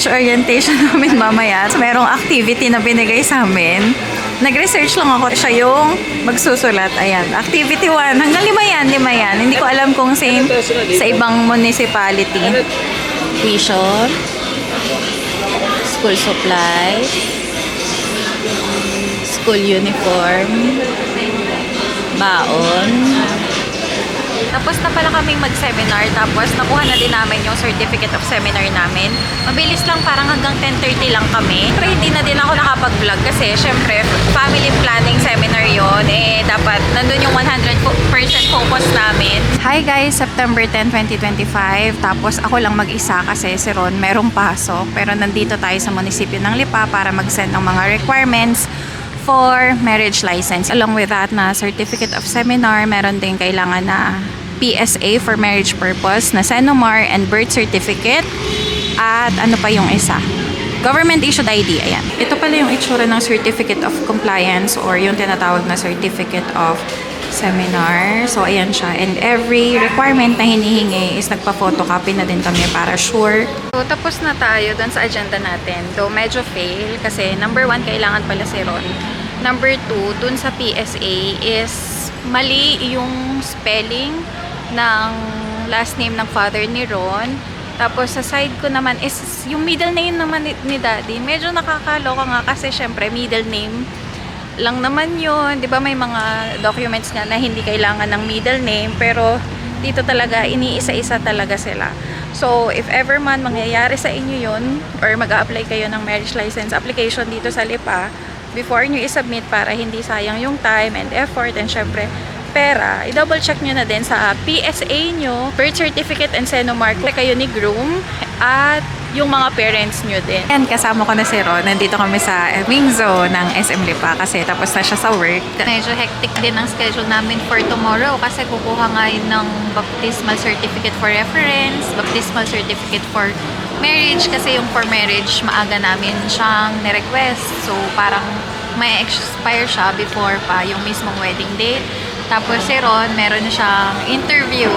college orientation namin mamaya. So, merong activity na binigay sa amin. Nag-research lang ako. Siya yung magsusulat. Ayan. Activity 1. Hanggang 5 yan, 5 yan. Hindi ko alam kung same sa ibang municipality. Tuition. School supplies. School uniform. Baon. Tapos na pala kaming mag-seminar, tapos nakuha na din namin yung certificate of seminar namin. Mabilis lang, parang hanggang 10:30 lang kami. Pero hindi na din ako nakapag-vlog kasi syempre family planning seminar yon, dapat nandun yung 100% focus namin. Hi guys, September 10, 2025. Tapos ako lang mag-isa kasi si Ron merong pasok. Pero nandito tayo sa munisipyo ng Lipa para mag-send ng mga requirements for marriage license. Along with that na certificate of seminar, meron din kailangan na PSA for marriage purpose na Senomar and birth certificate. At ano pa yung isa? Government issued ID. Ayan. Ito pala yung itsura ng certificate of compliance or yung tinatawag na certificate of seminar. So, ayan siya. And every requirement na hinihingi is nagpa-photocopy na din kami para sure. So, tapos na tayo dun sa agenda natin. Though medyo fail kasi number 1, kailangan pala si Ron. Number 2, dun sa PSA is mali yung spelling ng last name ng father ni Ron. Tapos sa side ko naman is yung middle name naman ni Daddy. Medyo nakakaloka nga kasi syempre middle name lang naman yun. Di ba may mga documents nga na hindi kailangan ng middle name, pero dito talaga iniisa-isa talaga sila. So if ever man mangyayari sa inyo yun or mag-a-apply kayo ng marriage license application dito sa Lipa, before nyo i-submit para hindi sayang yung time and effort and syempre pera, i-double check nyo na din sa PSA nyo, birth certificate and Senomar kayo ni groom at yung mga parents nyo din. And kasama ko na si Ron. Nandito kami sa Mingzo ng SM Lipa kasi tapos na siya sa work. Medyo hectic din ang schedule namin for tomorrow kasi kukuha nga yun ng baptismal certificate for reference, baptismal certificate for marriage kasi yung for marriage maaga namin siyang ni-request. So parang may expire siya before pa yung mismong wedding date. Tapos si Ron, meron siyang interview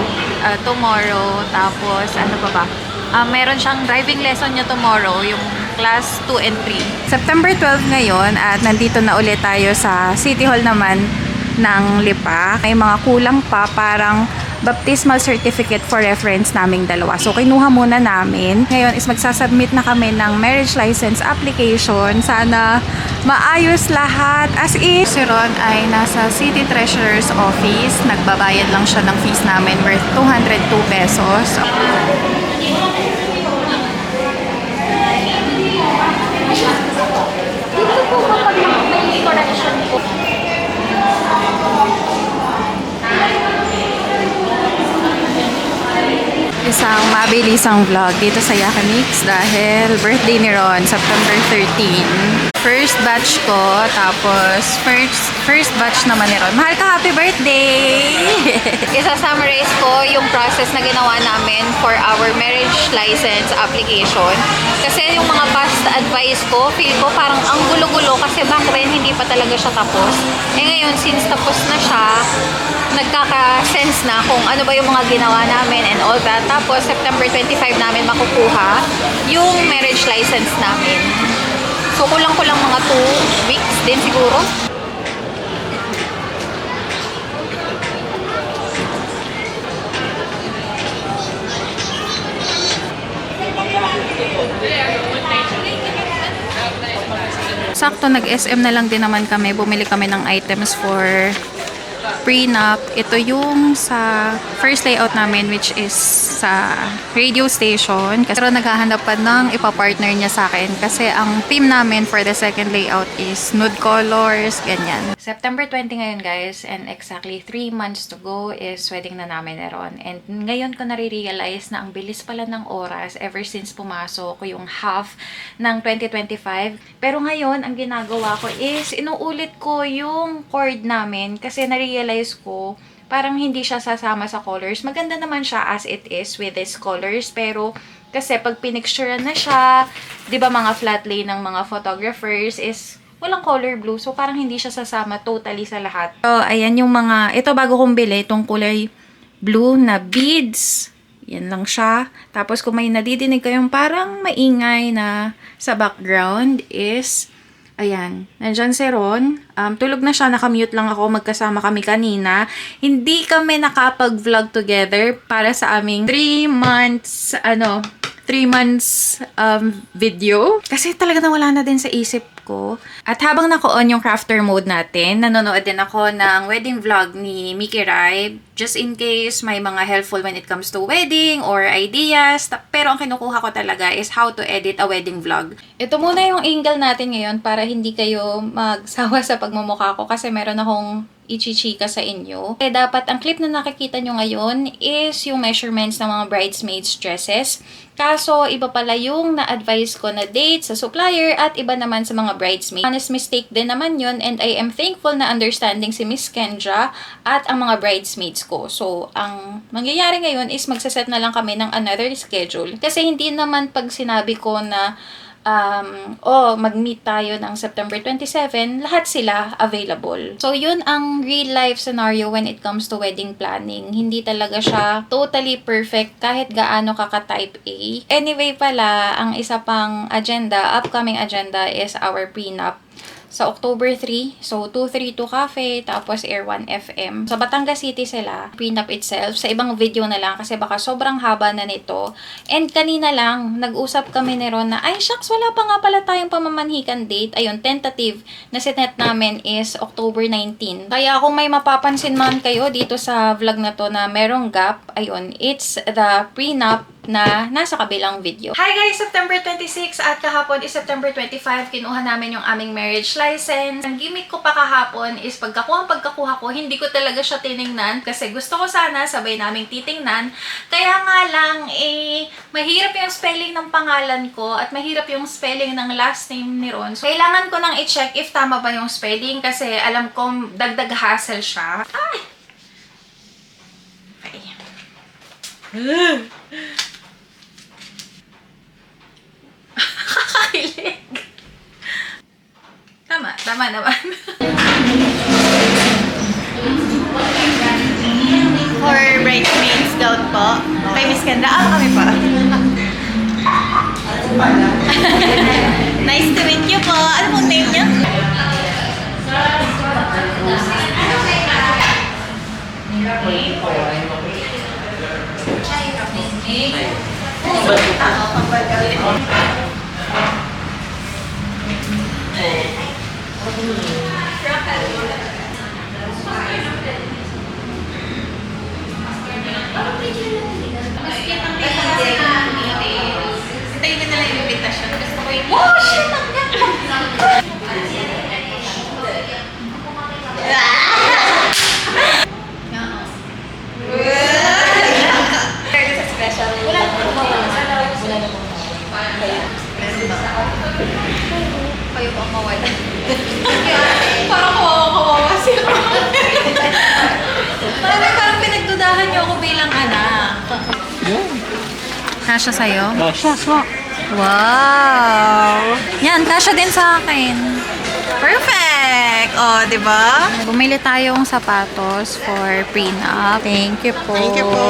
tomorrow. Tapos ano pa ba? Meron siyang driving lesson niya tomorrow, yung class 2 and 3. September 12 ngayon at nandito na ulit tayo sa City Hall naman ng Lipa. May mga kulang pa, parang baptismal certificate for reference naming dalawa. So, kinuha muna namin. Ngayon is magsasubmit na kami ng marriage license application. Sana maayos lahat. As in, si Ron ay nasa City Treasurer's Office. Nagbabayad lang siya ng fees namin worth 202 pesos. Dito po kapag may correction po. Isang mabilisang vlog dito sa Yakamix dahil birthday ni Ron, September 13. First batch ko, tapos first batch naman ni Ron. Mahal ka, happy birthday! Isa-summarize ko yung process na ginawa namin for our marriage license application. Kasi yung mga past advice ko, feel ko parang ang gulo-gulo kasi back then hindi pa talaga siya tapos. Ngayon, since tapos na siya, nagkaka-sense na kung ano ba yung mga ginawa namin and all that. Tapos, September 25 namin makukuha yung marriage license namin. So, kulang-kulang mga 2 weeks din siguro. Sakto, nag-SM na lang din naman kami. Bumili kami ng items for prenup. Ito yung sa first layout namin, which is sa radio station. Kasi naghahanap pa ng ipapartner niya sa akin. Kasi ang theme namin for the second layout is nude colors, ganyan. September 20 ngayon guys, and exactly 3 months to go is wedding na namin ni Ron. And ngayon ko nare-realize na ang bilis pala ng oras ever since pumasok yung half ng 2025. Pero ngayon, ang ginagawa ko is inuulit ko yung cord namin kasi na-realize ko parang hindi siya sasama sa colors. Maganda naman siya as it is with these colors, pero kasi pag pinicturean na siya, 'di ba mga flat lay ng mga photographers is walang color blue. So parang hindi siya sasama totally sa lahat. So ayan yung mga, ito bago kong bili, itong kulay blue na beads. Yan lang siya. Tapos kung may nadidinig kayong parang maingay na sa background is, ayan, nandyan si Ron. Tulog na siya, nakamute lang ako, magkasama kami kanina. Hindi kami nakapag-vlog together para sa aming 3 months, 3 months video. Kasi talaga nawala na din sa isip ko. At habang naka-on yung crafter mode natin, nanonood din ako ng wedding vlog ni Mickey Rai. Just in case may mga helpful when it comes to wedding or ideas. Pero ang kinukuha ko talaga is how to edit a wedding vlog. Ito muna yung angle natin ngayon para hindi kayo magsawa sa pagmumukha ko kasi meron akong ichichika sa inyo. Kaya dapat ang clip na nakikita nyo ngayon is yung measurements ng mga bridesmaids dresses. Kaso, iba pala yung na-advise ko na date sa supplier at iba naman sa mga bridesmaids. Honest mistake din naman yun and I am thankful na understanding si Miss Kendra at ang mga bridesmaids ko. So, ang mangyayari ngayon is magsaset na lang kami ng another schedule. Kasi hindi naman pag sinabi ko na mag-meet tayo ng September 27, lahat sila available. So, yun ang real life scenario when it comes to wedding planning. Hindi talaga siya totally perfect kahit gaano ka ka-type A. Anyway pala, ang isa pang upcoming agenda is our prenup sa October 3. So, 232 Cafe, tapos Air 1 FM. Sa Batangas City sila, prenup itself. Sa ibang video na lang kasi baka sobrang haba na nito. And kanina lang, nag-usap kami ni Ron na, ay shucks, wala pa nga pala tayong pamamanhikan date. Ayun, tentative na sinet namin is October 19. Kaya kung may mapapansin man kayo dito sa vlog na to na merong gap, ayun, it's the prenup na nasa kabilang video. Hi guys! September 26 at kahapon is September 25. Kinuha namin yung aming marriage license. Ang gimmick ko pa kahapon is pagkakuha ko, hindi ko talaga siya tiningnan kasi gusto ko sana sabay naming titingnan. Kaya nga lang, mahirap yung spelling ng pangalan ko at mahirap yung spelling ng last name ni Ron. So, kailangan ko nang i-check if tama ba yung spelling kasi alam ko dagdag hassle siya. Ay! Okay. Kakakilig. Tama naman. For bridesmaids daw po. Kay Miss Kendra. Kami pa. Nice to meet you po. Ano pong name niyo? Hintayin ko na lang yung invitation. Gusto ko yung... Oh, shit! Kayo ba mawala? Parang kawawa siya. Parang pinagdudahan niyo ako bilang anak. Kasha sa'yo? Kasha. Wow! Yan, kasha din sa akin. Perfect! O, di ba? Bumili tayong sapatos for prenup. Thank you po. Thank you po.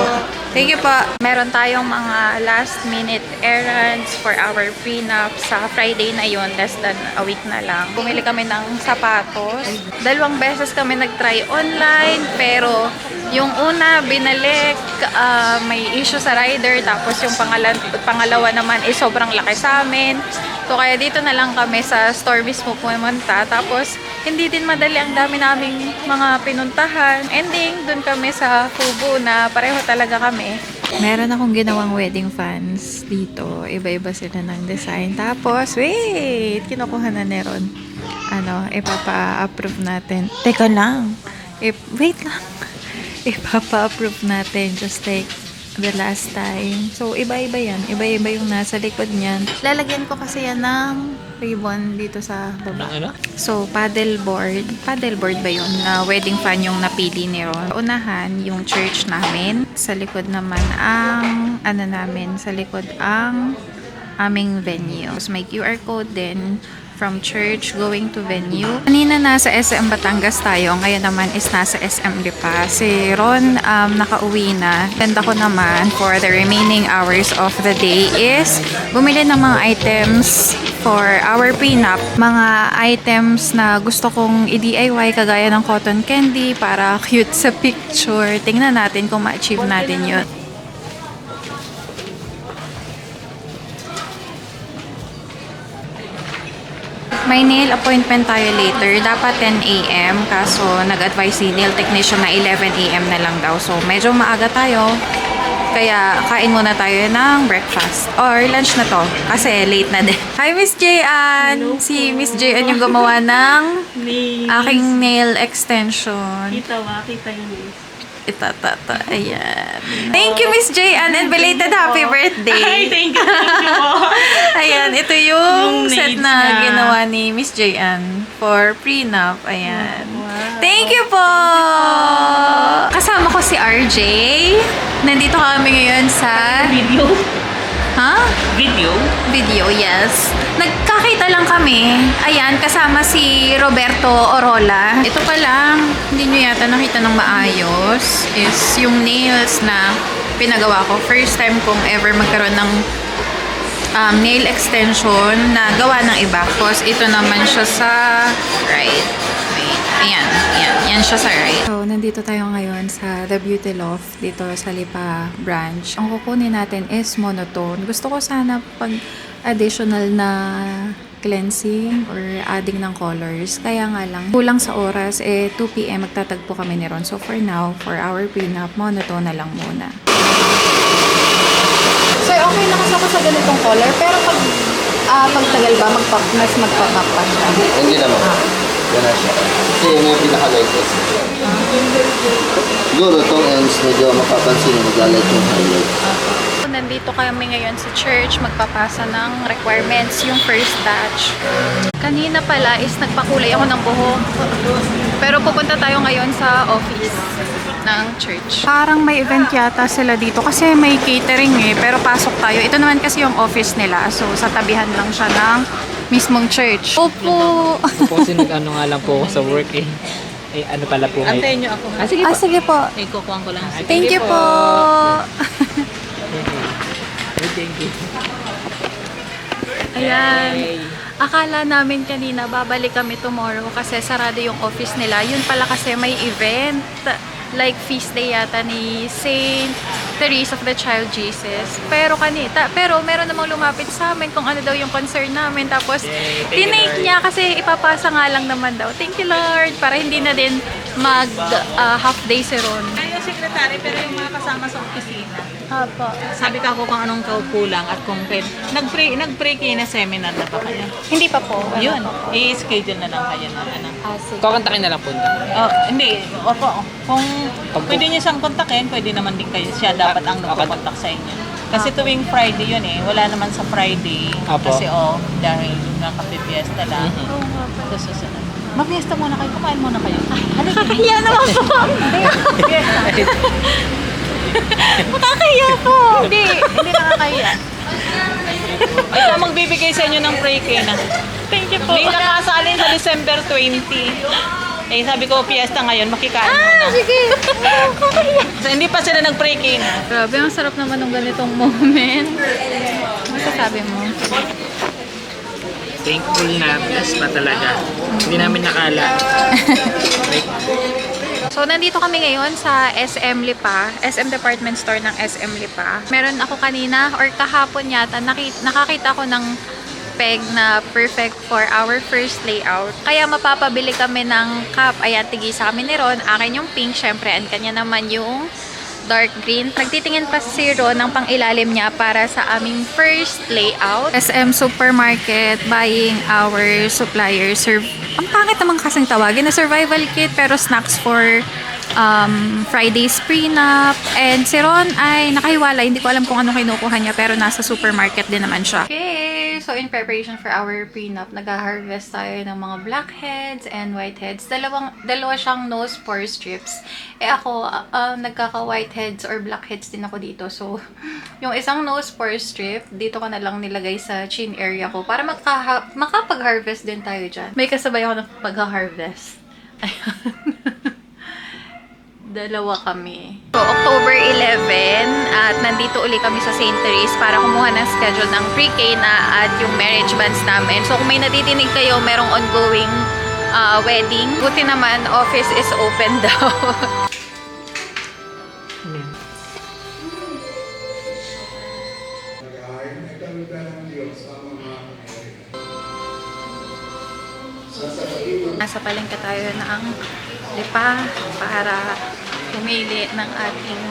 Thank you po. Meron tayong mga last minute errands for our prenup sa Friday na yun. Less than a week na lang. Bumili kami ng sapatos. 2 beses kami nag-try online. Pero yung una, binalik. May issue sa rider. Tapos yung pangalawa naman is sobrang laki sa amin. So kaya dito na lang kami sa store mismo pumunta. Tapos hindi din madali, ang dami naming mga pinuntahan. Ending, dun kami sa Kubo na pareho talaga kami. Meron akong ginawang wedding fans dito. Iba-iba sila ng design. Tapos, wait! Kinukuha na ni Ron. Ipapa-approve natin. Teka lang. Wait lang. Ipapa-approve natin just like the last time. So, iba-iba yan. Iba-iba yung nasa likod niyan. Lalagyan ko kasi yan ng ribbon dito sa baba. Ano? So, paddleboard. Paddleboard ba yun? Na wedding fan yung napili ni Ron. Unahan, yung church namin. Sa likod naman ang, sa likod ang aming venue. So, may QR code din from church going to venue. Kanina nasa SM Batangas tayo, ngayon naman is nasa SM Lipa. Si Ron nakauwi na. And ako naman for the remaining hours of the day is bumili ng mga items for our prenup. Mga items na gusto kong i-DIY kagaya ng cotton candy para cute sa picture. Tingnan natin kung ma-achieve natin yun. May nail appointment tayo later. Dapat 10 a.m. Kaso nag-advise si nail technician na 11 a.m. na lang daw. So medyo maaga tayo. Kaya kain muna tayo ng breakfast. Or lunch na to. Kasi late na din. Hi Miss J-Ann! Si Miss J-Ann yung gumawa ng aking nail extension. Kita yun. Itatata. Ayan. Thank you Miss J-Ann and belated happy birthday. Ay, thank you po. Ayan, ito yung Yung set needs na na. ginawa ni Miss J-Ann for prenup. Ayan. Wow. Thank you po! Kasama ko si RJ. Nandito kami ngayon sa... Video? Ha? Video? Video, yes. Nagkakita lang kami. Ayan, kasama si Roberto Orola. Ito pa lang, hindi nyo yata nakita ng maayos, is yung nails na pinagawa ko. First time kong ever magkaroon ng nail extension na gawa ng iba. Tapos ito naman siya sa right. Wait, ayan. Yan siya sa right. So, nandito tayo ngayon sa The Beauty Loft dito sa Lipa branch. Ang kukunin natin is monotone. Gusto ko sana pag additional na cleansing or adding ng colors. Kaya nga lang, kulang sa oras, 2 p.m. magtatagpo kami ni Ron. So, for now, for our prenup, monotone na lang muna. So, okay na kasi ako sa ganitong color. Pero pag pagtagal ba, mas magpapap pa siya. Hindi naman. Yan na siya. Kasi yun yung pinaka-lightest. Siguro itong ends, medyo mapapansin na nag-light yung highlight. Nandito kami ngayon sa church, magpapasa ng requirements, yung first batch. Kanina pala is nagpakulay ako ng buhok. Pero pupunta tayo ngayon sa office ng church. Parang may event yata sila dito kasi may catering pero pasok tayo. Ito naman kasi yung office nila. So sa tabihan lang siya ng mismong church. Opo! Po kasi nag-ano nga lang po ako sa work eh. Eh, ano pala po ngayon? Antayin nyo ako. Sige po. Sige po. Eh, kukuhan ko lang. Thank you po. Thank you. Ayan. Akala namin kanina babalik kami tomorrow kasi sarado yung office nila. Yun pala kasi may event. Like feast day yata ni Saint Teresa of the Child Jesus. Pero meron namang lumapit sa amin kung ano daw yung concern namin. Tapos tinake niya kasi ipapasa nga lang naman daw. Thank you Lord. Para hindi na din mag half day si Ron. Ay, yung secretary, pero yung mga kasama sa opisina. Apo. Sabi ka ako kung anong kulang at kung pwede. Nag-pray kayo na seminar na ba kayo? Hindi pa po. Yun. I-schedule na lang kayo ng ano. Sige. Kakantakin na lang po. Oh, hindi. Opo. Kung pwede niyo siyang kontakin, pwede naman din kayo. Siya dapat ang nagpakontak sa inyo. Kasi tuwing Friday yun eh. Wala naman sa Friday. Apo. Kasi dahil nakapipiesta lang. So, susunod. Mapiesta muna kayo. Kumain muna kayo. Nakakahiya naman po. Nakakahiya po. Hindi nakakahiya. Ito ang magbibigay sa inyo ng pray na. Thank you po. May nakasalin sa December 20. Eh, sabi ko, fiesta ngayon, makikain muna. Sige. So, hindi pa sila nag-pray na. Grabe, ang sarap naman ng ganitong moment. Masasabi mo? Thankful na blessed pa talaga. Hindi namin nakala. So, nandito kami ngayon sa SM Lipa, SM Department Store ng SM Lipa. Meron ako kanina or kahapon yata, nakakita ko ng peg na perfect for our first layout. Kaya mapapabili kami ng cup. Ayan, tigisa kami ni Ron. Akin yung pink, syempre. And kanya naman yung dark green. Nagtitingin pa si Ron ng pang-ilalim niya para sa aming first layout. SM Supermarket, buying our supplier. Ang pangit naman kasing tawagin na survival kit pero snacks for Friday's prenup. And si Ron ay nakahiwalay. Hindi ko alam kung ano kinukuha niya pero nasa supermarket din naman siya. Okay, so in preparation for our prenup, nag-harvest tayo ng mga blackheads and whiteheads. Dalawa siyang nose pore strips. Ako, nagkaka-whiteheads or blackheads din ako dito. So, yung isang nose pore strip, dito ko na lang nilagay sa chin area ko para makapag-harvest din tayo dyan. May kasabay ako ng pag-harvest. Ayan. Dalawa kami. So, October 11 at nandito uli kami sa St. Therese para kumuha ng schedule ng pre-K na at yung marriage bands namin. So, kung may natidinig kayo, merong ongoing wedding. Buti naman, office is open daw. Nasa palengke tayo ng lipa para pumili ng ating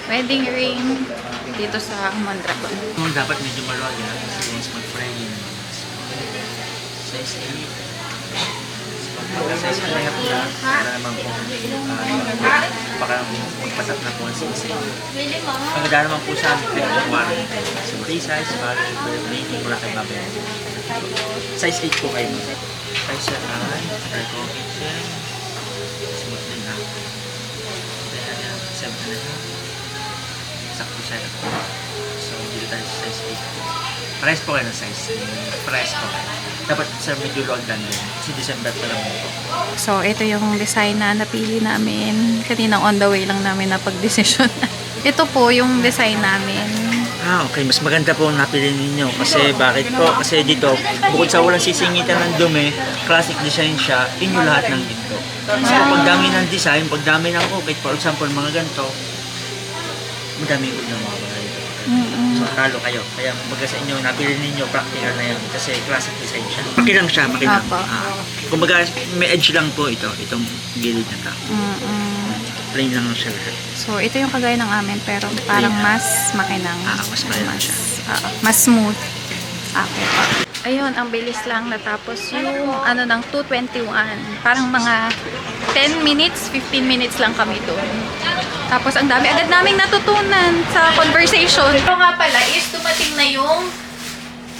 wedding ring dito sa Mondragon. Dapat medyo maluwag yan kasi once mag-Friday na size 8. Pagka-size 11 na, para naman po baka magpatak na po ang size 8. Ang ganda naman po sa amin, kaya kuwarin sa free size, para wala kayo babayan. Size 8 po kayo. Size 7, air coefficient, smooth din na. Kaya 7 na lang. Sakto siya. So, dito tayo sa size 8. Pares po kayo ng size. Pares po kayo. Dapat sa medyo luwag lang din. Kasi December pa lang po. So, ito yung design na napili namin. Kaninang on the way lang namin na pag-decision. Ito po yung design namin. Okay. Mas maganda po ang napili ninyo. Kasi bakit po? Kasi dito, bukod sa walang sisingitan ng dumi, classic design siya, inyo lahat ng dito. So, pagdami ng design, pagdami ng okay, for example, mga ganito, madami ko na mga bagay. So, talo kayo. Kaya baga sa inyo, napili ninyo, practical na yan. Kasi classic design siya. Makinang siya, makinang. Apo. Kumbaga, may edge lang po ito. Itong gilid na to. Plain lang siya lahat. So, ito yung kagaya ng amin pero parang mas makinang. Mas makinang siya. Mas smooth. Okay pa. Ayun, ang bilis lang natapos yung ano ng 2:21. Parang mga 10 minutes, 15 minutes lang kami doon. Tapos ang dami agad naming natutunan sa conversation. Ito nga pala is dumating na yung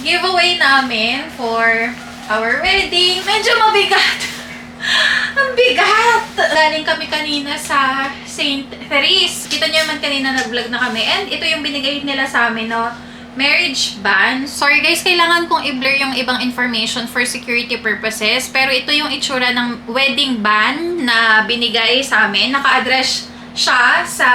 giveaway namin for our wedding. Medyo mabigat. Ang bigat! Galing kami kanina sa St. Therese. Kita niyo naman kanina nag-vlog na kami. And ito yung binigay nila sa amin, no? Marriage band. Sorry guys, kailangan kong i-blur yung ibang information for security purposes. Pero ito yung itsura ng wedding band na binigay sa amin. Naka-address siya sa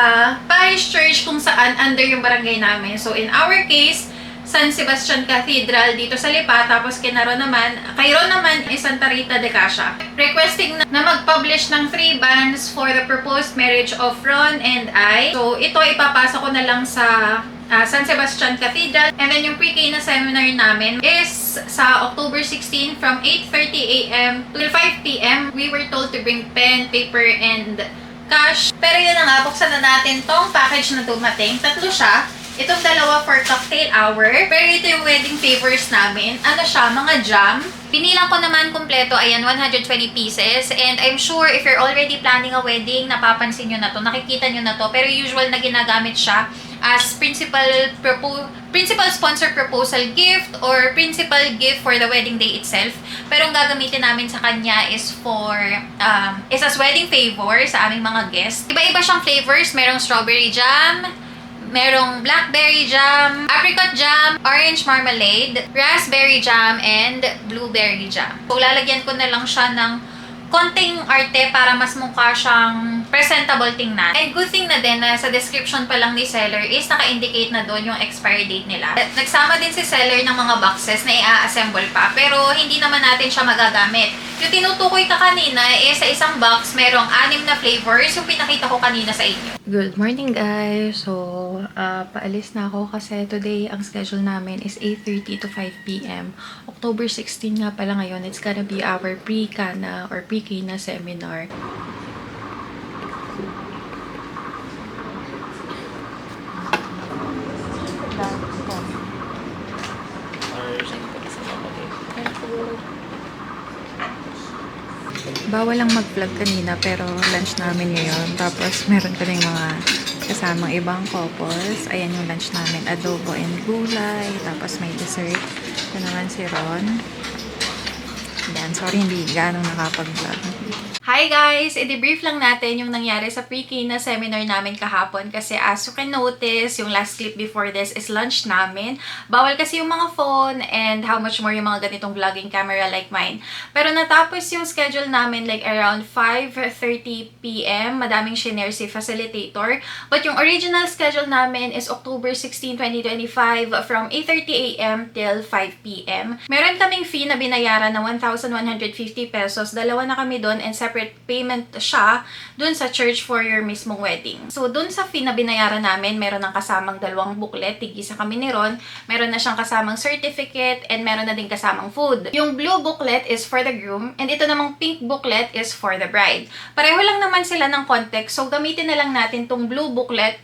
parish church kung saan under yung barangay namin. So in our case, San Sebastian Cathedral dito sa Lipa, tapos kay Ron naman is Santa Rita de Cascia. Requesting na mag-publish ng 3 bands for the proposed marriage of Ron and I. So ito ipapasa ko na lang sa San Sebastian Cathedral. And then yung pre-K na seminar namin is sa October 16 from 8:30 a.m. till 5 p.m. We were told to bring pen, paper, and cash. Pero yun na nga, buksan na natin tong package na dumating. 3 siya. Itong dalawa for cocktail hour. Pero ito yung wedding favors namin. Ano siya? Mga jam. Pinilang ko naman kompleto. Ayan, 120 pieces. And I'm sure if you're already planning a wedding, napapansin nyo na to, nakikita nyo na to. Pero usual na ginagamit siya as principal sponsor proposal gift or principal gift for the wedding day itself. Pero ang gagamitin namin sa kanya is is as wedding favor sa aming mga guests. Iba-iba siyang flavors. Merong strawberry jam, merong blackberry jam, apricot jam, orange marmalade, raspberry jam, and blueberry jam. So, lalagyan ko na lang siya ng konting arte para mas mukha siyang presentable tingnan. And good thing na din na sa description pa lang ni seller is naka-indicate na doon yung expiry date nila. Nagsama din si seller ng mga boxes na i-assemble pa, pero hindi naman natin siya magagamit. Yung tinutukoy ka kanina is sa isang box merong 6 na flavors, yung pinakita ko kanina sa inyo. Good morning guys! So, paalis na ako kasi today ang schedule namin is 8:30 to 5 p.m. October 16 nga pala ngayon. It's gonna be our pre-Kana or pre-K na seminar. Bawal lang mag-vlog kanina pero lunch namin ngayon. Tapos meron ka rin mga kasamang ibang couples. Ayan yung lunch namin. Adobo and gulay. Tapos may dessert. Ito naman si Ron. Yan, sorry hindi ganong nakapag-vlog. Hi guys! I-debrief lang natin yung nangyari sa pre-K na seminar namin kahapon kasi as you can notice, yung last clip before this is lunch namin. Bawal kasi yung mga phone and how much more yung mga ganitong vlogging camera like mine. Pero natapos yung schedule namin like around 5:30 p.m. Madaming shinare si facilitator. But yung original schedule namin is October 16, 2025 from 8:30 a.m. till 5 p.m. Meron kaming fee na binayaran na 1,150 pesos. Dalawa na kami doon and separate payment siya dun sa church for your mismong wedding. So, dun sa fee na binayaran namin, meron ng kasamang 2 booklet, tig-isa kami ni Ron, meron na siyang kasamang certificate, and meron na din kasamang food. Yung blue booklet is for the groom, and ito namang pink booklet is for the bride. Pareho lang naman sila ng context, so gamitin na lang natin tong blue booklet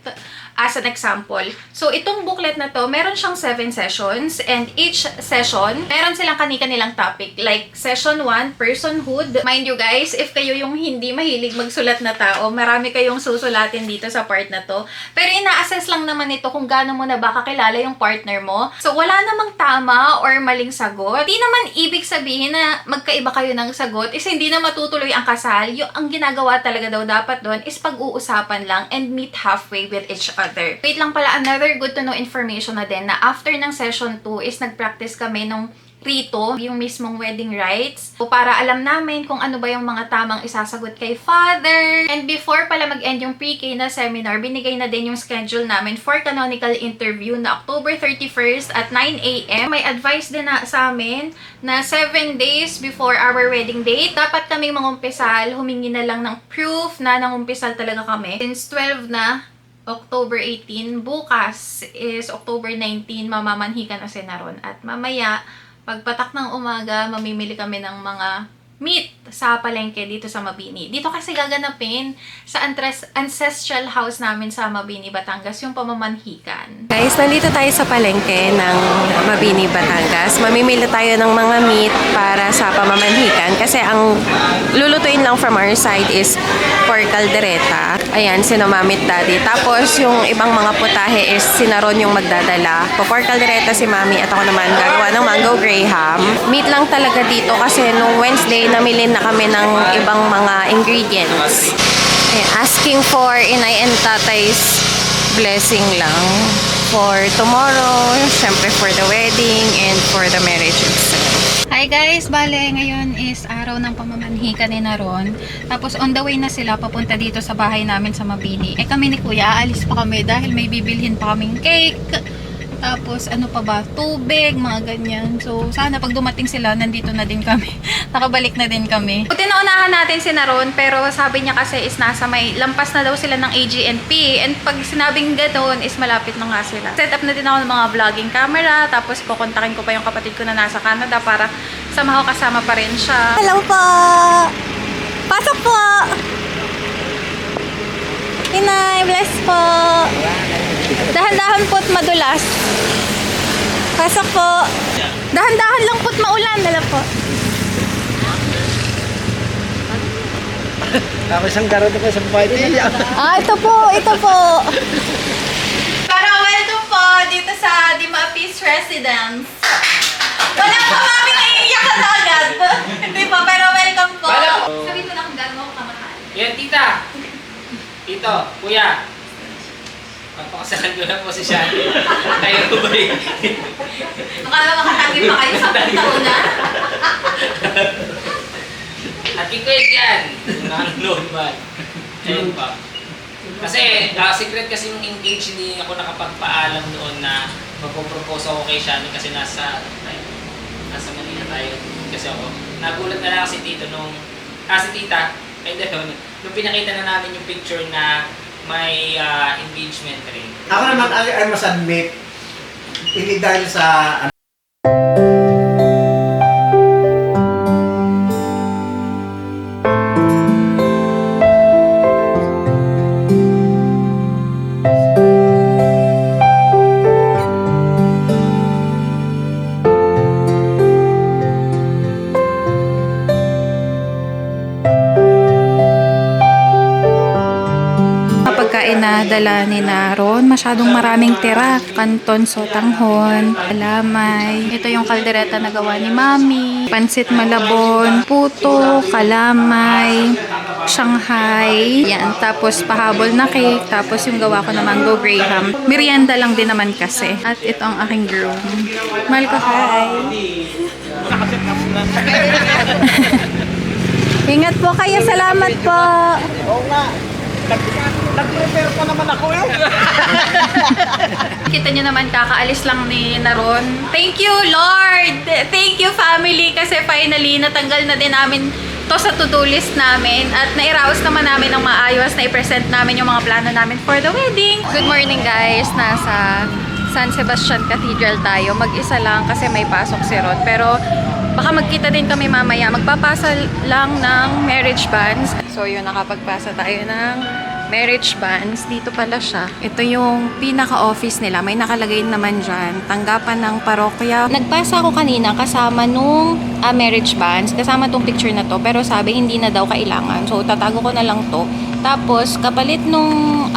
as an example. So, itong booklet na to, meron siyang 7 sessions, and each session, meron silang kani-kanilang topic. Like, session 1, personhood. Mind you guys, if kayo yung hindi mahilig magsulat na tao, marami kayong susulatin dito sa part na to. Pero ina-assess lang naman ito kung gaano mo na ba kakilala yung partner mo. So, wala namang tama or maling sagot. Di naman ibig sabihin na magkaiba kayo ng sagot is hindi na matutuloy ang kasal. Yung ang ginagawa talaga daw dapat doon is pag-uusapan lang and meet halfway with each other. Wait lang pala, another good to know information na din na after ng session 2 is nag-practice kami nung rito, yung mismong wedding rites. So, para alam namin kung ano ba yung mga tamang isasagot kay Father. And before pala mag-end yung pre-K na seminar, binigay na din yung schedule namin for canonical interview na October 31st at 9 a.m. May advice din na sa amin na 7 days before our wedding date, dapat kaming mangumpisal, humingi na lang ng proof na nangumpisal talaga kami. Since 12 na, October 18, bukas is October 19, mamamanhikan na si Naron. At mamaya, pagpatak ng umaga, mamimili kami ng mga meat sa palengke dito sa Mabini. Dito kasi gaganapin sa ancestral house namin sa Mabini, Batangas, yung pamamanhikan. Guys, nandito tayo sa palengke ng Mabini, Batangas. Mamimili tayo ng mga meat para sa pamamanhikan kasi ang lulutuin lang from our side is pork caldereta. Ayan, sinomamit daddy. Tapos yung ibang mga putahe is sinaron yung magdadala. Pork caldereta si mami at ako naman gagawa ng mango graham. Meat lang talaga dito kasi nung Wednesday namili na kami ng ibang mga ingredients. Ayan, asking for inay and tatay's blessing lang for tomorrow, syempre for the wedding and for the marriage itself. Hi guys! Bale, ngayon is araw ng pamamanhikan ni Naron. Tapos on the way na sila papunta dito sa bahay namin sa Mabini. Eh kami ni Kuya, aalis pa kami dahil may bibilhin pa kaming cake. Tapos ano pa ba? Tubig, mga ganyan. So sana pag dumating sila, nandito na din kami. Nakabalik na din kami. Buti naunahan natin si Naron, pero sabi niya kasi is nasa may lampas na daw sila ng AGNP. And pag sinabing ganoon is malapit na nga sila. Set up na din ako ng mga vlogging camera. Tapos kukontakin ko pa yung kapatid ko na nasa Canada para samaho kasama pa rin siya. Hello po! Pasok po! Inay, bless po! Dahan-dahan po't madulas. Pasok po! Dahan-dahan lang po't maulan. Dala po. Ako isang garo ko sa party. Ah, ito po! Ito po! Para welcome po dito sa Dima Peace Residence. Wala pa mami naiiyak na agad. Hindi po, pero welcome po. Sabihin mo na kung gano'n ako kamahal. Yan, tita! Tito, kuya! Magpakasalan ko na po si Shani. Tayo ko ba eh? Baka naman makatagin pa kayo sa taon na. At quick yan! Nanonood ba? Ayun pa. Kasi, secret kasi yung engage, hindi ako nakapagpaalam noon na magpropose ako kay Shani kasi nasa Manila tayo. Kasi ako, nagulat na lang si Tito nung, si Tita, ay dahil, nung pinakita na namin yung picture na may engagement ring. Ako naman, I must admit, hindi dahil sa pagkain na dala ni Naron. Masyadong maraming tira. Canton sotanghon, kalamay. Ito yung kaldereta na gawa ni Mami. Pansit malabon, puto, kalamay, Shanghai. Yan. Tapos pahabol na cake. Tapos yung gawa ko na mango graham. Merienda lang din naman kasi. At ito ang aking groom. Mahal ko, hi! Ingat po kayo. Salamat po. Nag-prepare pa naman ako eh. Kita nyo naman, kakaalis lang ni Naron. Thank you, Lord! Thank you, family! Kasi finally, natanggal na din namin to sa to-do list namin. At nairaos naman namin ng maayos na i-present namin yung mga plano namin for the wedding. Good morning, guys! Nasa San Sebastian Cathedral tayo. Mag-isa lang kasi may pasok si Ron. Pero baka magkita din kami mamaya. Magpapasa lang ng marriage banns. So yun, nakapagpasa tayo ng marriage banns. Dito pala siya. Ito yung pinaka-office nila. May nakalagay naman dyan. Tanggapan ng parokya. Nagpasa ako kanina kasama nung marriage banns. Kasama tong picture na to. Pero sabi hindi na daw kailangan. So tatago ko na lang to. Tapos kapalit nung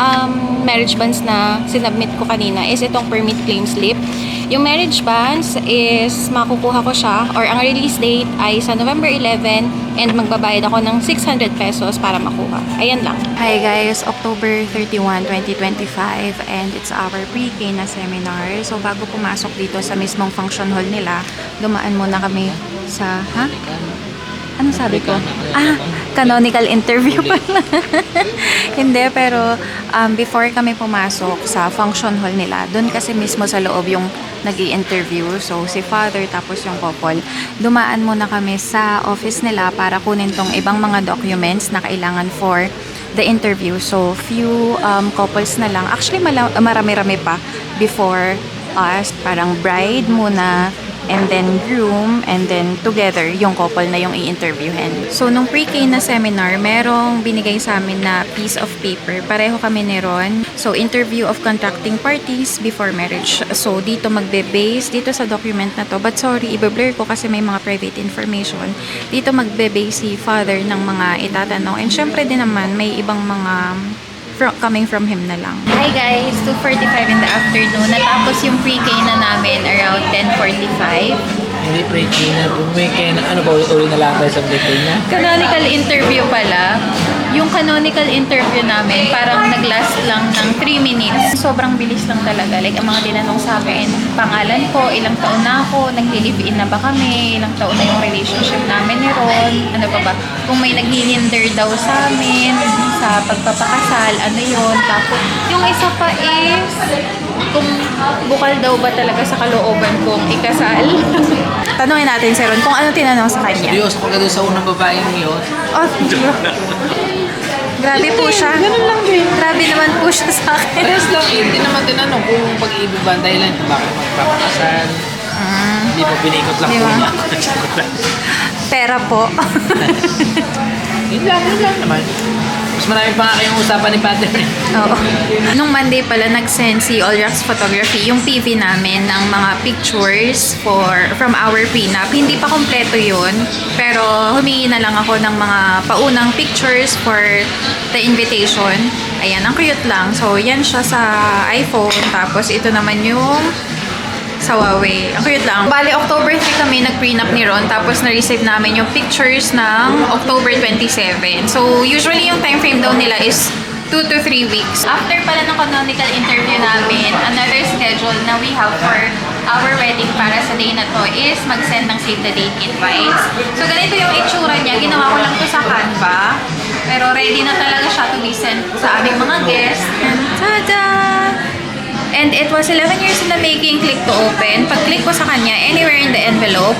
marriage banns na sinubmit ko kanina is itong permit claim slip. Yung marriage banns is makukuha ko siya or ang release date ay sa November 11 and magbabayad ako ng 600 pesos para makuha. Ayan lang. Hi guys, October 31, 2025 and it's our pre-K na seminar. So bago pumasok dito sa mismong function hall nila, dumaan muna kami sa, ano sabi ko? Canonical interview pala. Hindi, pero before kami pumasok sa function hall nila, doon kasi mismo sa loob yung nag-i-interview. So, si father tapos yung couple. Dumaan muna kami sa office nila para kunin tong ibang mga documents na kailangan for the interview. So, few couples na lang. Actually, marami-rami pa before us. Parang bride muna, and then groom, and then together, yung couple na yung i-interviewin. So, nung pre-K na seminar, merong binigay sa amin na piece of paper. Pareho kami ni Ron. So, interview of contracting parties before marriage. So, dito magbe-base, dito sa document na to. But sorry, i-blur ko kasi may mga private information. Dito magbe-base si father ng mga itatanong. And syempre din naman, may ibang mga coming from him na lang. Hi guys! 2:45 in the afternoon. Natapos yung pre-K na namin around 10:45. Hindi pre-K na, weekend. Ano ba, uli na lang tayo sa pre-K na? Canonical interview pala. Yung canonical interview namin, parang nag-last lang ng 3 minutes. Sobrang bilis lang talaga. Like, ang mga tinanong sa akin, pangalan ko, ilang taon na ako, nag-live-in na ba kami, ilang taon na yung relationship namin ni Ron, ano pa ba, kung may nag-hinder daw sa amin, sa pagpapakasal, ano yun. Tapos, yung isa pa is, kung bukal daw ba talaga sa kalooban kong ikasal. Tanungin natin si Ron kung ano tinanong sa kanya. Seryoso ko ka doon sa unang babae mo yun. Oh, grabe po siya. Ganun lang din. Grabe naman po siya sa akin. Parehas lang eh. Hindi naman tinanong kung pag-ibig ba ang dahilan kung bakit magpapakasal. Hindi mo binikot lang Di po ba? niya. Pera po. Yun lang naman. Mas marami pa nga kayong usapan ni Father. Oo. Nung Monday pala, nag-send si Allrax Photography yung PV namin ng mga pictures from our prenup. Hindi pa kompleto yun, pero humingi na lang ako ng mga paunang pictures for the invitation. Ayan, ang cute lang. So, yan siya sa iPhone. Tapos, ito naman yung sa Huawei. Ang cute lang. Bali, October 3 kami nag-prenup ni Ron. Tapos, na-receive namin yung pictures ng October 27. So, usually yung time frame daw nila is 2 to 3 weeks. After pala ng canonical interview namin, another schedule na we have for our wedding para sa day na to is mag-send ng save the date invites. So, ganito yung itsura niya. Ginawa ko lang to sa Canva. Pero ready na talaga siya to be sent sa aming mga guests. And tada! And it was 11 years in the making. Click to open. Pag-click ko sa kanya, anywhere in the envelope,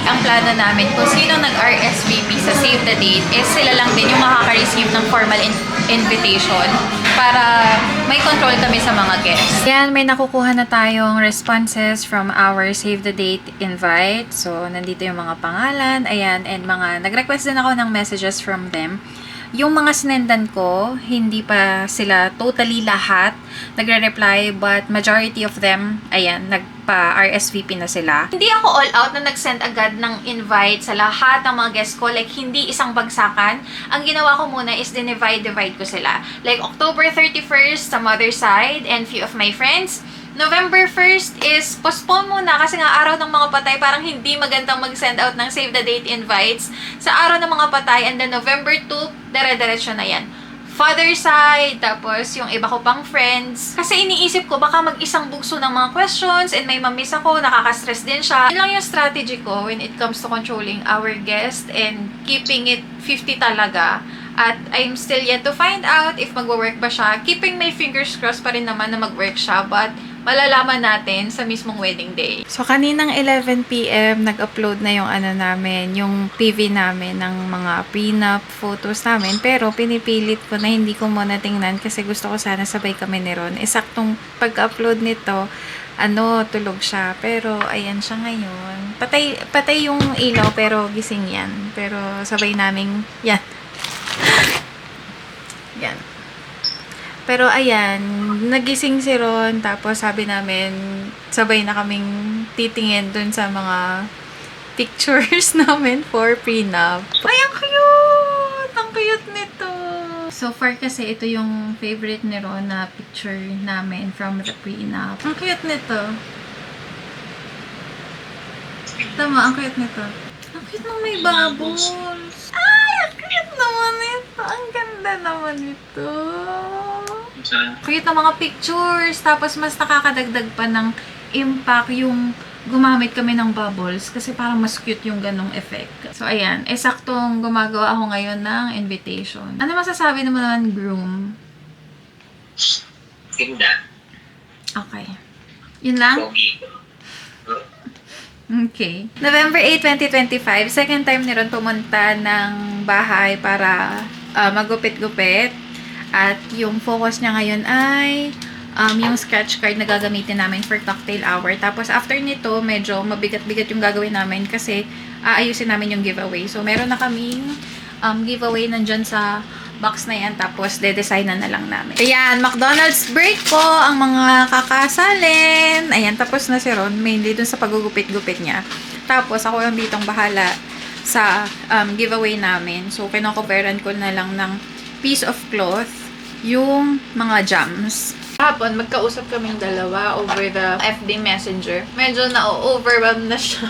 ang plano namin kung sino nag-RSVP sa Save the Date is sila lang din yung makaka-receive ng formal invitation para may control kami sa mga guests. Yan, may nakukuha na tayong responses from our Save the Date invite. So, nandito yung mga pangalan. Ayan, and nag-request din ako ng messages from them. Yung mga sinendan ko, hindi pa sila totally lahat nagre-reply, but majority of them, ayan, nagpa-RSVP na sila. Hindi ako all out na nag-send agad ng invite sa lahat ng mga guests ko. Like, hindi isang bagsakan. Ang ginawa ko muna is divide ko sila. Like, October 31st sa mother side and few of my friends. November 1st is postpone muna kasi nga araw ng mga patay, parang hindi magandang mag-send out ng save the date invites sa araw ng mga patay. And then November 2, dire-diretso na yan. Father side, tapos yung iba ko pang friends. Kasi iniisip ko, baka mag-isang bugso ng mga questions and may mamiss ako, nakaka-stress din siya. Yun lang yung strategy ko when it comes to controlling our guest and keeping it 50 talaga. At I'm still yet to find out if magwo-work ba siya. Keeping my fingers crossed pa rin naman na mag-work siya, but malalaman natin sa mismong wedding day. So, kaninang 11 PM, nag-upload na yung namin, yung PV namin ng mga prenup photos namin. Pero, pinipilit ko na hindi ko muna tingnan kasi gusto ko sana sabay kami ni Ron. Saktong pag-upload nito, tulog siya. Pero, ayan siya ngayon. Patay yung ilaw, pero gising yan. Pero, sabay naming, yan. Yan. Pero ayan, nagising si Ron, tapos sabi namin, sabay na kaming titingin dun sa mga pictures namin for prenup. Ay, ang cute! Ang cute nito! So far kasi ito yung favorite ni Ron na picture namin from the prenup. Ang cute nito. Tama, ang cute nito. Ang cute nung may bubbles. Ay, ang cute naman ito. Ang ganda naman ito. Cute ng mga pictures. Tapos, mas nakakadagdag pa ng impact yung gumamit kami ng bubbles. Kasi parang mas cute yung ganong effect. So, ayan. Saktong gumagawa ako ngayon ng invitation. Ano masasabi naman groom? Ganda. Okay. Yun lang? Pogi. Okay. November 8, 2025, second time ni Ron pumunta ng bahay para magupit-gupit. At yung focus niya ngayon ay yung scratch card na gagamitin namin for cocktail hour. Tapos after nito, medyo mabigat-bigat yung gagawin namin kasi aayusin namin yung giveaway. So, meron na kaming giveaway nandyan sa box na yan. Tapos, de-design na lang namin. Ayan, McDonald's break po ang mga kakasalin. Ayan, tapos na si Ron. Mainly dun sa pagugupit-gupit niya. Tapos, ako yung ditong bahala sa giveaway namin. So, kinocoveran ko na lang ng piece of cloth yung mga jams. Hapon, magkausap kaming dalawa over the FB Messenger. Medyo na-overwhelmed na siya.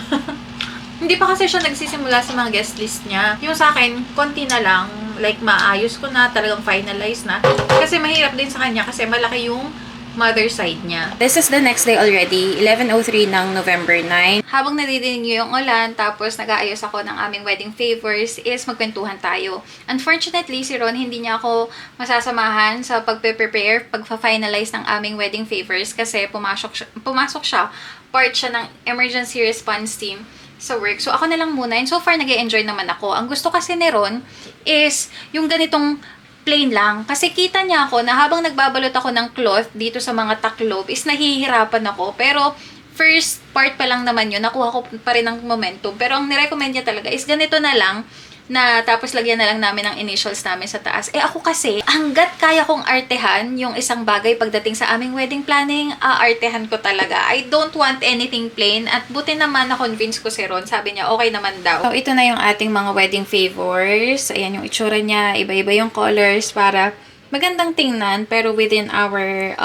Hindi pa kasi siya nagsisimula sa mga guest list niya. Yung sa akin, konti na lang. Like, maayos ko na, talagang finalize na. Kasi mahirap din sa kanya kasi malaki yung mother side niya. This is the next day already, 11:03 ng November 9. Habang nadidinig niyo yung ulan, tapos nag-aayos ako ng aming wedding favors, is magkwentuhan tayo. Unfortunately, si Ron, hindi niya ako masasamahan sa pagpe-prepare, pagpa-finalize ng aming wedding favors kasi pumasok siya, part siya ng emergency response team sa work. So, ako na lang muna. And so far, nag-e-enjoy naman ako. Ang gusto kasi ni Ron is yung ganitong plain lang. Kasi kita niya ako na habang nagbabalot ako ng cloth dito sa mga taklob is nahihirapan ako. Pero first part pa lang naman yun. Nakuha ko pa rin ng momentum. Pero ang nirecommend niya talaga is ganito na lang na tapos lagyan na lang namin ang initials namin sa taas. Ako kasi, hanggat kaya kong artehan yung isang bagay pagdating sa aming wedding planning, artehan ko talaga. I don't want anything plain. At buti naman na-convince ko si Ron. Sabi niya, okay naman daw. So, ito na yung ating mga wedding favors. Ayan yung itsura niya. Iba-iba yung colors para magandang tingnan, pero within our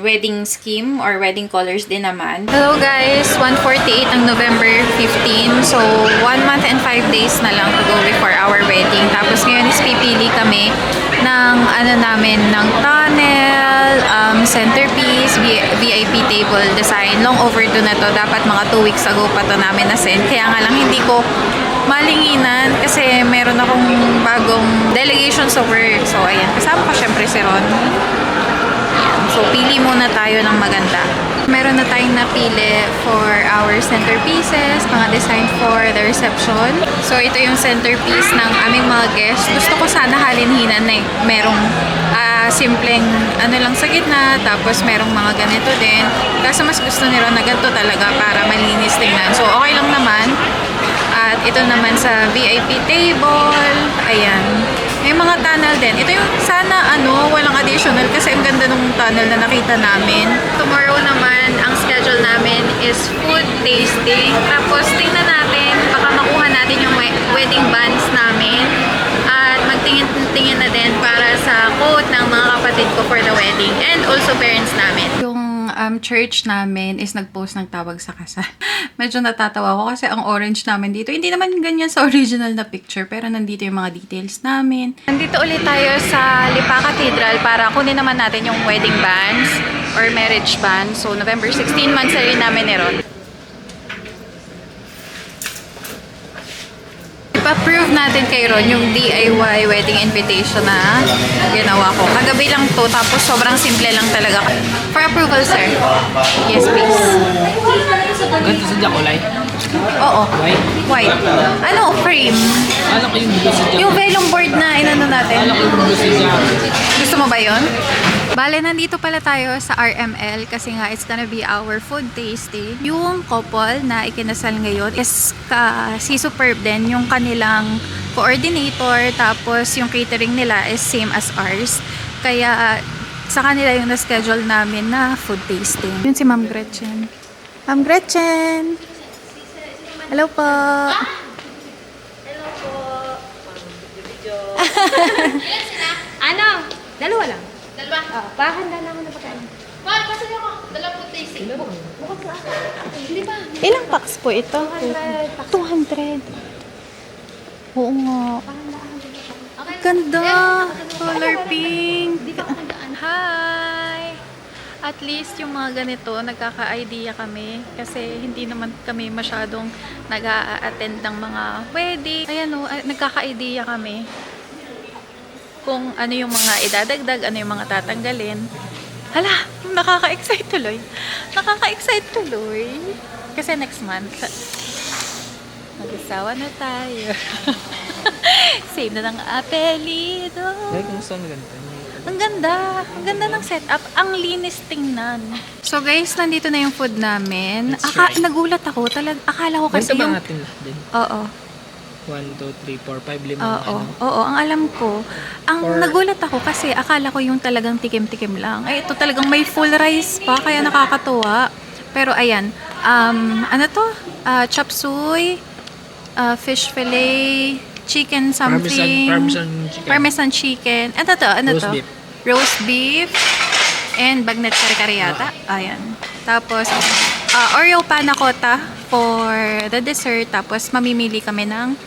wedding scheme or wedding colors din naman. Hello guys! 1:48 ang November 15. So, 1 month and 5 days na lang to go before our wedding. Tapos ngayon is pipili kami ng ng tunnel, centerpiece, VIP table design. Long overdue na to. Dapat mga 2 weeks ago pa to namin na-send. Kaya nga lang hindi ko malinginan kasi meron akong bagong delegation sa work. So, ayan. Kasama ko syempre si Ron. Ayan. So, pili muna tayo ng maganda. Meron na tayong napili for our centerpieces, mga design for the reception. So, ito yung centerpiece ng aming mga guests. Gusto ko sana halinhinan na merong simpleng lang sa gitna, tapos merong mga ganito din. Kasi mas gusto ni Ron na ganito talaga para malinis tingnan. So, okay lang naman. At ito naman sa VIP table. Ayan. May May mga tunnel din. Ito yung sana walang additional kasi ang ganda ng tunnel na nakita namin. Tomorrow naman, ang schedule namin is food tasting. Tapos tingnan natin, baka makuha natin yung wedding bands namin. At magtingin-tingin na din para sa quote ng mga kapatid ko for the wedding. And also parents namin. Yung church namin is nag-post ng tawag sa kasal. Medyo natatawa ko kasi ang orange namin dito. Hindi naman ganyan sa original na picture, pero nandito yung mga details namin. Nandito ulit tayo sa Lipa Cathedral para kunin naman natin yung wedding bands or marriage bands. So, November 16, mansari namin ni Ron. Ipa-prove natin kay Ron yung DIY wedding invitation na ginawa ko. Kagabi lang to, tapos sobrang simple lang talaga. For approval, sir. Yes, please. Ganito sa Jacolay. Oo. White? White. Ano? Frame. Alam ko yung gusto sa Jacolay. Yung vellum board na inano natin. Alam ko yung gusto sa Jacolay. Gusto mo ba yun? Bale, nandito pala tayo sa RML kasi nga it's gonna be our food tasting. Yung couple na ikinasal ngayon is si Superb din, yung kanilang coordinator, tapos yung catering nila is same as ours. Kaya sa kanila yung na-schedule namin na food tasting. Yun si Ma'am Gretchen. Ma'am Gretchen! Hello po! Ano? Dalawa lang. Dalawa? Oo. Pahanda na ako na pagkain. Mahal, pasan ako. Dalawang food tasting. Bukod sa hindi ba? Ilang packs po ito? 200. Oo nga. Ganda! Color pink! Hi! At least yung mga ganito, nagkaka-idea kami. Kasi hindi naman kami masyadong nag-a-attend ng mga wedding. Ayan o, nagkaka-idea kami. Kung ano yung mga idadagdag, ano yung mga tatanggalin. Hala, nakaka-excite tuloy. Nakaka-excite tuloy. Kasi next month, mag-asawa na tayo. Same na ng apelido. Like, kumusta ang ganito? Ang ganda. Ang ganda ng setup. Ang linis tingnan. So guys, nandito na yung food namin. Nagulat ako. Akala ko kasi Ganito ba yung... natin lahat din? Oo. 1, 2, 3, 4, 5, 5 Oo. Oo, ang alam ko. Nagulat ako kasi akala ko yung talagang tikim-tikim lang. Ay, ito talagang may full rice pa. Kaya nakakatuwa. Pero ayan. Ano to? Chop suey. Fish fillet. Chicken something. Parmesan chicken. Ano to? Roast beef. Roast beef. And bagnet kare-kare yata. Ayan. Tapos, Oreo panna cotta for the dessert. Tapos, mamimili kami ng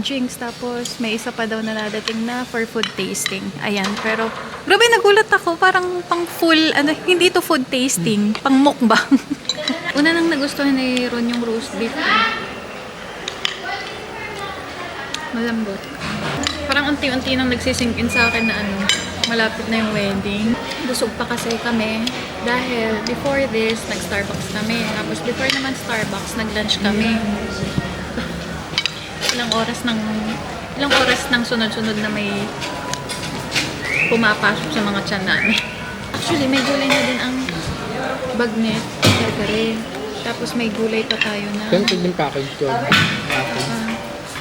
drinks. Tapos, may isa pa daw na nadating na for food tasting. Ayan. Pero, grabe, nagulat ako. Parang pang full, hindi to food tasting. Pang mukbang. Una nang nagustuhan ni Ron yung roast beef. Malambot. Parang unti-unti nang nagsisink in sa akin na malapit na yung wedding. Busog pa kasi kami dahil before this, nag-Starbucks kami. Tapos before naman Starbucks, nag-lunch kami. Ilang oras nang sunod-sunod na may pumapasok sa mga tiyan namin. Actually, may gulay na din ang bagnet, kare-kare. Tapos may gulay pa tayo na... Ganito din package ko.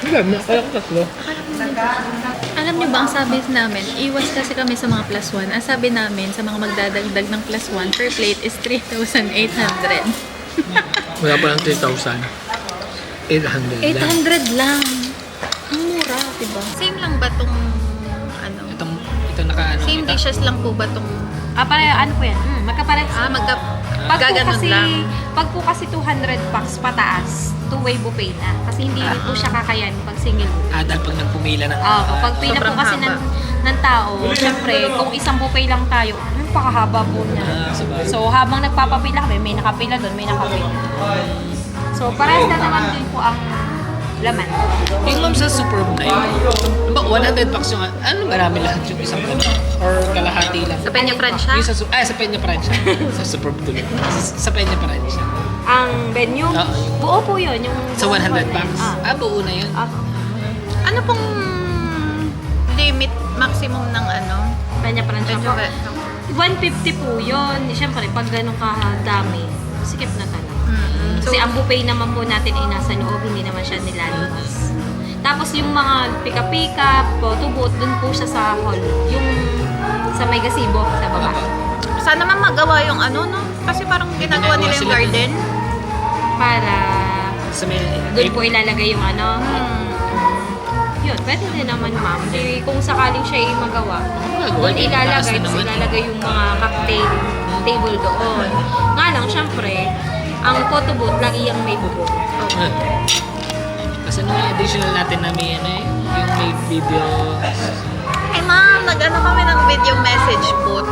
Hindi, kaya ko tatlo. Alam niyo ba ang sabi namin, iwas kasi kami sa mga plus one. Ang sabi namin sa mga magdadagdag ng plus one per plate is 3,800. Wala pa lang 3,000. 800 lang. 800 lang. Ang mura, diba? Same lang ba tong Ito naka Same dishes lang po ba tong Ano po yan? Magkapares. Pag po kasi 200 bucks pataas, two-way buffet na. Kasi hindi po siya kakayan pag single buffet. dahil pag nagpumila ng... Pag pila po kasi ng tao, syempre, kung isang buffet lang tayo, pakahaba po niya. So, habang nagpapapila kami, may nakapila doon, may nakapila. So, parehas na naman din po ang laman. Yung ma'am sa Superb na yun, ba 100 bucks yung... Ano marami lahat yung isang gano'n? Or kalahati lang? Sa Peña Francia? Yung sa Peña Francia. Sa Superb tuloy. Sa Peña Francia. Ang venue, buo po yun. Yung Sa 100 bucks? Buo na yun. Ano pong limit maximum ng Peña Francia po. 150 po yun. Siyempre, pag ganun kadami, sikip na talaga. Kasi ang buffet naman po natin ay nasa loob, hindi naman siya nilalabas. Tapos yung mga pika-pika, photo booth, dun po siya sa hall. Yung sa may gazebo, sa baba. Sana man magawa yung ano, no? Kasi parang ginagawa nila yung garden. Para Sa may, doon po ilalagay yung ano. Yun, pwede din naman ma'am. Di, kung sakaling siya yung magawa, doon ilalagay, tapos ilalagay yung mga cocktail table doon. Nga lang, syempre, ang photo booth, lagi yung may bubong. Kasi nung additional natin na may ano eh, yung may video. Ay ma'am, nag-ano kami ng video message booth.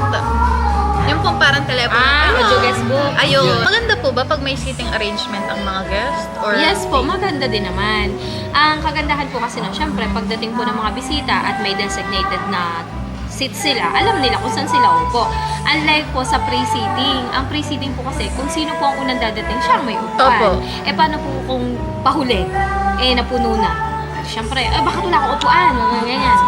Yung pong parang telepono. Audio guest book. Ayun. Maganda po ba pag may seating arrangement ang mga guest? Or Yes po, maganda din naman. Ang kagandahan po kasi nun, syempre, pagdating po ng mga bisita at may designated na seat sila, alam nila kung saan sila upo. Unlike po sa pre-seating. Ang pre-seating po kasi, kung sino po ang unang dadating, siya ang may upuan. Opo. Eh, paano po kung pahuli? Eh, napuno na. Syempre, bakit wala akong upuan? Ganyan.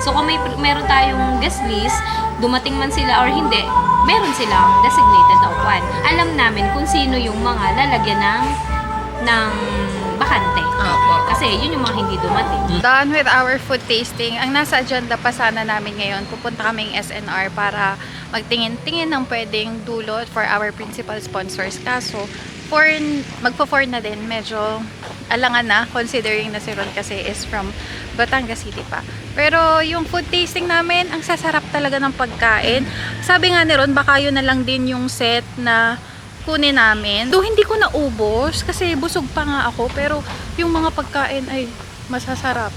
So, kung meron tayong guest list, dumating man sila or hindi, meron silang designated na upuan. Alam namin kung sino yung mga lalagyan ng bakante. Kasi yun yung mga hindi dumating. Done with our food tasting. Ang nasa agenda pa sana namin ngayon, pupunta kaming SNR para magtingin-tingin ng pwedeng dulot for our principal sponsors. Kaso, magpo-4 na din. Medyo alangan na, considering na si Ron kasi is from Batangas City pa. Pero yung food tasting namin, ang sasarap talaga ng pagkain. Sabi nga ni Ron, baka yun na lang din yung set na kunin namin. Though hindi ko naubos kasi busog pa nga ako, pero yung mga pagkain ay masasarap.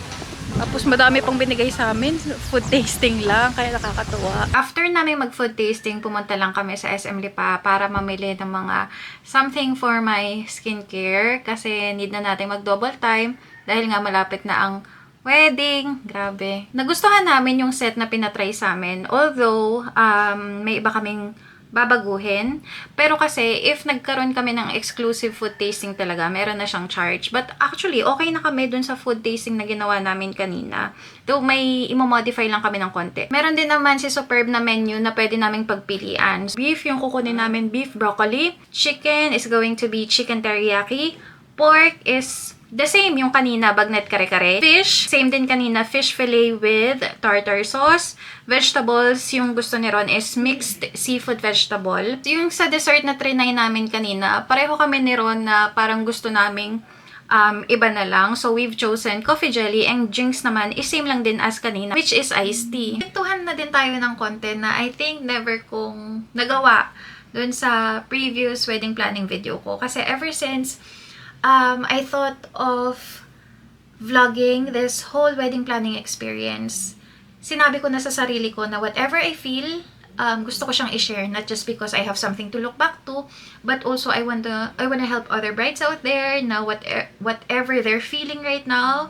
Tapos madami pang binigay sa amin, food tasting lang, kaya nakakatuwa. After namin mag-food tasting, pumunta lang kami sa SM Lipa para mamili ng mga something for my skincare kasi need na natin mag-double time dahil nga malapit na ang wedding. Grabe. Nagustuhan namin yung set na pinatry sa amin. Although, may iba kaming babaguhin. Pero kasi, if nagkaroon kami ng exclusive food tasting talaga, meron na siyang charge. But actually, okay na kami dun sa food tasting na ginawa namin kanina. Though may imomodify lang kami ng konti. Meron din naman si Superb na menu na pwede naming pagpilian. Beef, yung kukunin namin, beef broccoli. Chicken is going to be chicken teriyaki. Pork is the same yung kanina, bagnet kare-kare. Fish, same din kanina, fish fillet with tartar sauce. Vegetables, yung gusto ni Ron is mixed seafood vegetable. Yung sa dessert na trinay namin kanina, pareho kami ni Ron na parang gusto naming iba na lang. So, we've chosen coffee jelly and drinks naman is same lang din as kanina, which is iced tea. Pintuhan na din tayo ng content na I think never kong nagawa dun sa previous wedding planning video ko. Kasi ever since I thought of vlogging this whole wedding planning experience, sinabi ko na sa sarili ko na whatever I feel, gusto ko siyang i-share, not just because I have something to look back to, but also I want to help other brides out there na whatever they're feeling right now,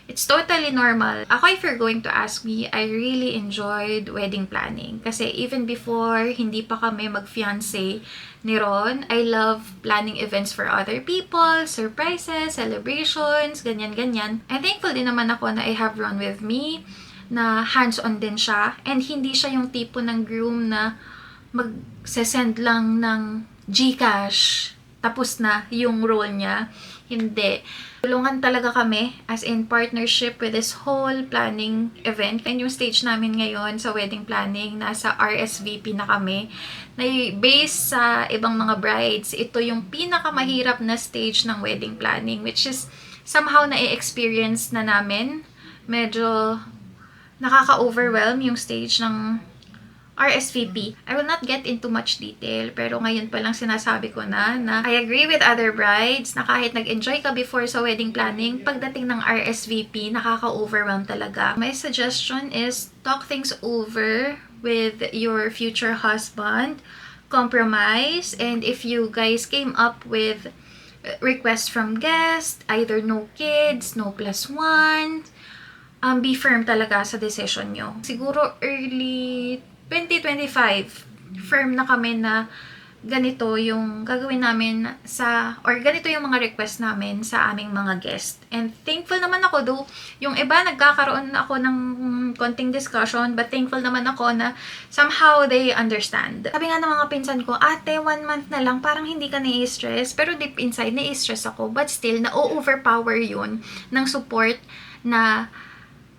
it's totally normal. Ako, if you're going to ask me, I really enjoyed wedding planning. Kasi even before, hindi pa kami mag-fiancé ni Ron, I love planning events for other people, surprises, celebrations, ganyan-ganyan. I'm thankful din naman ako na I have Ron with me, na hands-on din siya, and hindi siya yung tipo ng groom na mag-send lang ng GCash, tapos na yung role niya. Hindi. Tulungan talaga kami as in partnership with this whole planning event. And yung stage namin ngayon sa wedding planning, nasa RSVP na kami. Na based sa ibang mga brides, ito yung pinakamahirap na stage ng wedding planning, which is somehow na-experience na namin. Medyo nakaka-overwhelm yung stage ng RSVP. I will not get into much detail, pero ngayon pa lang sinasabi ko na I agree with other brides na kahit nag-enjoy ka before sa wedding planning, pagdating ng RSVP, nakaka-overwhelm talaga. My suggestion is talk things over with your future husband, compromise, and if you guys came up with requests from guests, either no kids, no +1, be firm talaga sa decision nyo. Siguro early 2025, firm na kami na ganito yung gagawin namin or ganito yung mga request namin sa aming mga guest. And thankful naman ako, though yung iba nagkakaroon ako ng konting discussion, but thankful naman ako na somehow they understand. Sabi nga ng mga pinsan ko, ate, 1 month na lang, parang hindi ka nai-stress, pero deep inside, nai-stress ako, but still, na-overpower yun ng support na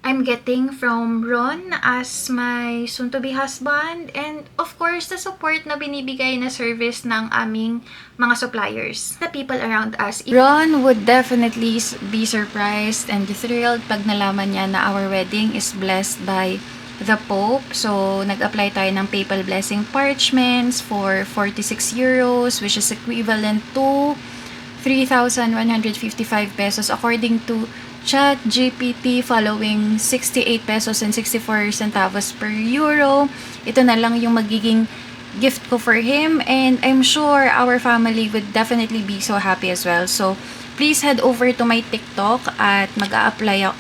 I'm getting from Ron as my soon-to-be husband, and of course, the support na binibigay na service ng aming mga suppliers, the people around us. Ron would definitely be surprised and thrilled pag nalaman niya na our wedding is blessed by the Pope. So, nag-apply tayo ng papal blessing parchments for 46 euros, which is equivalent to 3,155 pesos according to ChatGPT, following 68 pesos and 64 centavos per euro. Ito na lang yung magiging gift ko for him, and I'm sure our family would definitely be so happy as well. So please head over to my TikTok at mag-a-upload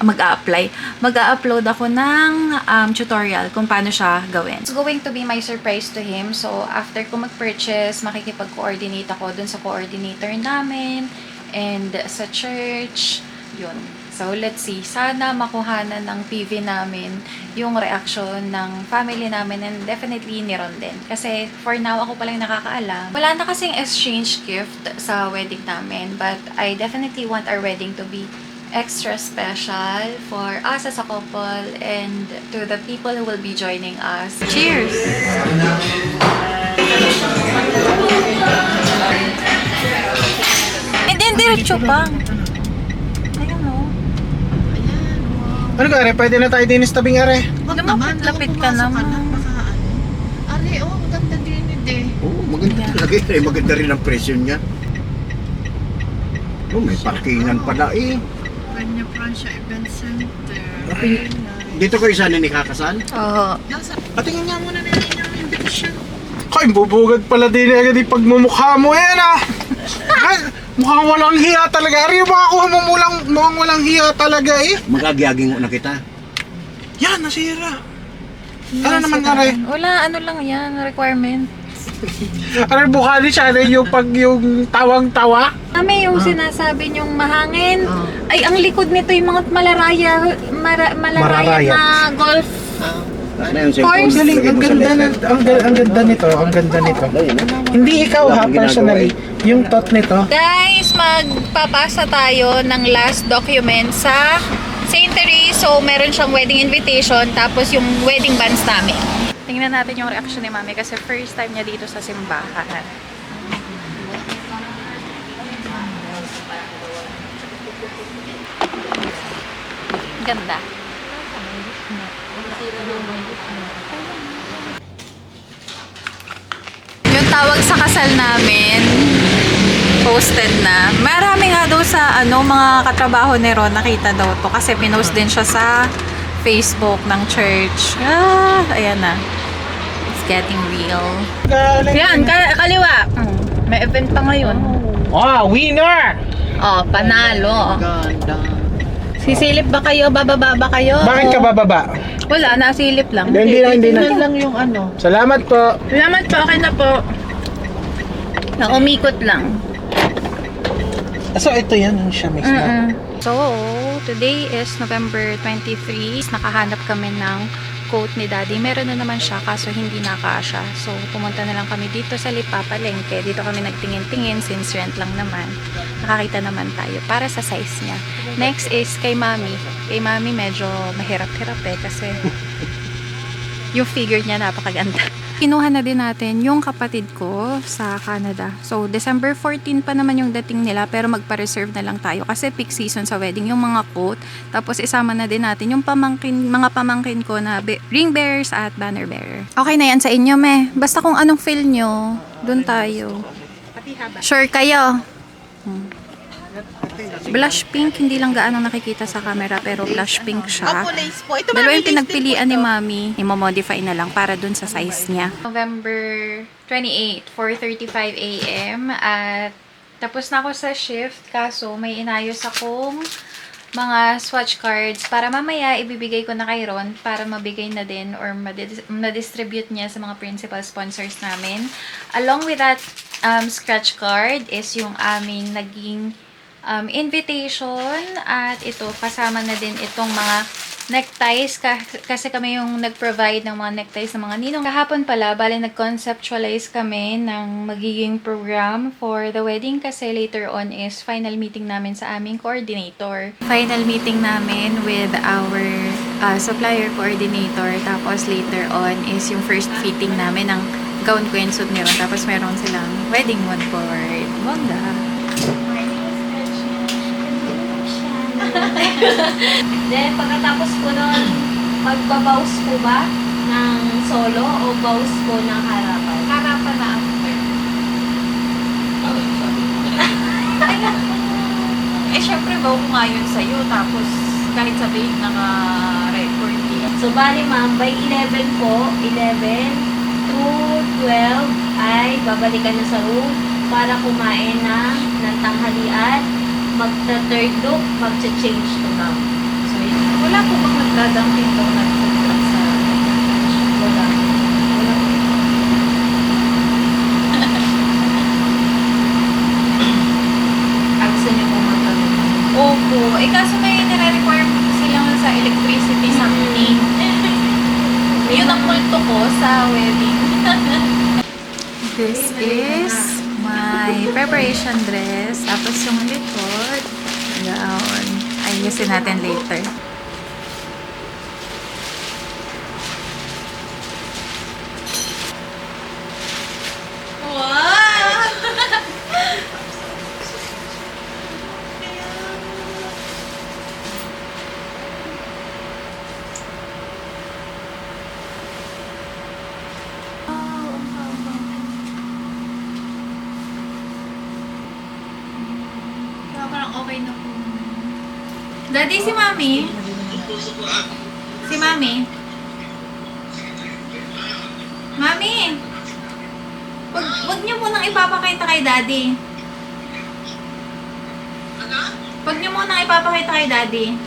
ako ng tutorial kung paano siya gawin. It's going to be my surprise to him. So after ko mag-purchase, makikipag-coordinate ako dun sa coordinator namin and sa church. Yun. So, let's see. Sana makuhanan ng PV namin yung reaction ng family namin, and definitely ni Ron din. Kasi, for now, ako palang nakakaalam. Wala na kasing exchange gift sa wedding namin, but I definitely want our wedding to be extra special for us as a couple and to the people who will be joining us. Cheers! And then, diretso pa. Ano ka, are? Pwede na tayo din sa tabing, are. Lapit ka naman. Are, oh, maganda din eh. Oo, maganda talaga. Maganda rin ang presyo niya. Oh, may parkingan pala eh. Kanya Francia Event Center. Dito kayo sana ni kakasal? Oo. Patingin nga muna natin yung invitation. Kay, bubugad pala din agad yung pagmumukha mo yan ah. Ay, mukhang walang hiya talaga. Ari, makakuha mo mukhang walang hiya talaga eh. Magagiyaging na kita. Yan, nasira. Ano naman are? Wala, ano lang yan, requirement. Are, bukali siya rin yung yung tawang-tawa. Kami yung sinasabi niyong mahangin. Ay, ang likod nito yung mga malaraya na golf. Ano yung course? Ang ganda nito. Hindi ikaw ha, personally. Yung thought nito. Guys, magpapasa tayo ng last document sa St. Therese. So, meron siyang wedding invitation, tapos yung wedding bands namin. Tingnan natin yung reaction ni Mami kasi first time niya dito sa simbahan. Ganda. Yung tawag sa kasal namin, posted na. Marami nga daw sa mga katrabaho ni Ron, nakita daw to kasi pinost din siya sa Facebook ng church. Ayan na. It's getting real. Yan, kaliwa. May event pa ngayon. Wow, winner! Oh, panalo. Sisilip ba kayo? Bababa ba kayo? Bakit ka bababa? Wala, nasilip lang. Hindi na. lang yung ano. Salamat po. Salamat po, okay na po. Umikot lang. So, ito yan ang siya mismo. So, today is November 23. Nakahanap kami ng coat ni Daddy. Meron na naman siya, kaso hindi nakasya. So, pumunta na lang kami dito sa Lipa Palengke. Dito kami nagtingin-tingin since rent lang naman. Nakakita naman tayo para sa size niya. Next is kay Mami. Kay Mami medyo mahirap-hirap kasi yung figure niya napakaganda. Kinuha na din natin yung kapatid ko sa Canada. So, December 14 pa naman yung dating nila, pero magpa-reserve na lang tayo kasi peak season sa wedding yung mga coat. Tapos, isama na din natin yung mga pamangkin ko na ring bearers at banner bearer. Okay na yan sa inyo, me. Basta kung anong feel nyo, dun tayo. Sure kayo? Blush pink, hindi lang gaano nakikita sa camera, pero blush pink siya. Lace po. Ito Dalawa yung pinagpilian ni Mami. I-modify na lang para dun sa size niya. November 28, 4:35 a.m. At tapos na ako sa shift, kaso may inayos akong mga swatch cards para mamaya ibibigay ko na kay Ron para mabigay na din or ma-distribute niya sa mga principal sponsors namin. Along with that scratch card is yung aming naging invitation, at ito kasama na din itong mga neckties kasi kami yung nag-provide ng mga neckties ng mga ninong. Kahapon pala, bale nag-conceptualize kami ng magiging program for the wedding kasi later on is final meeting namin sa aming coordinator. Final meeting namin with our supplier coordinator. Tapos later on is yung first fitting namin ng gown ko and suit ni Ron. Tapos meron silang wedding mood board. Bongga! Then, pagkatapos po nun, magbabaws po ba ng solo o baws po ng harapan? Harapan na after. Syempre, bawa ko nga yun sa'yo. Tapos, kahit sabihin naka-record yun. So, bali ma'am, by 11 po, 11 to 12 ay babalikan na sa room para kumain ng tanghalian, magta-third look, magcha-change to gown. So, yun. Wala po bang nagdadamping daw na sa Wala. Wala. Gusto niyo po magkaroon. Opo. Kaso may nire-require silang sa electricity something. Yun ang multo ko sa wedding. This is my preparation dress. Tapos yung likod. Gown. Ayusin natin later. Parang okay na po. Daddy, si Mami? Si Mami? Mami! Wag niyo munang ipapakita kay Daddy. Wag niyo munang ipapakita kay Daddy.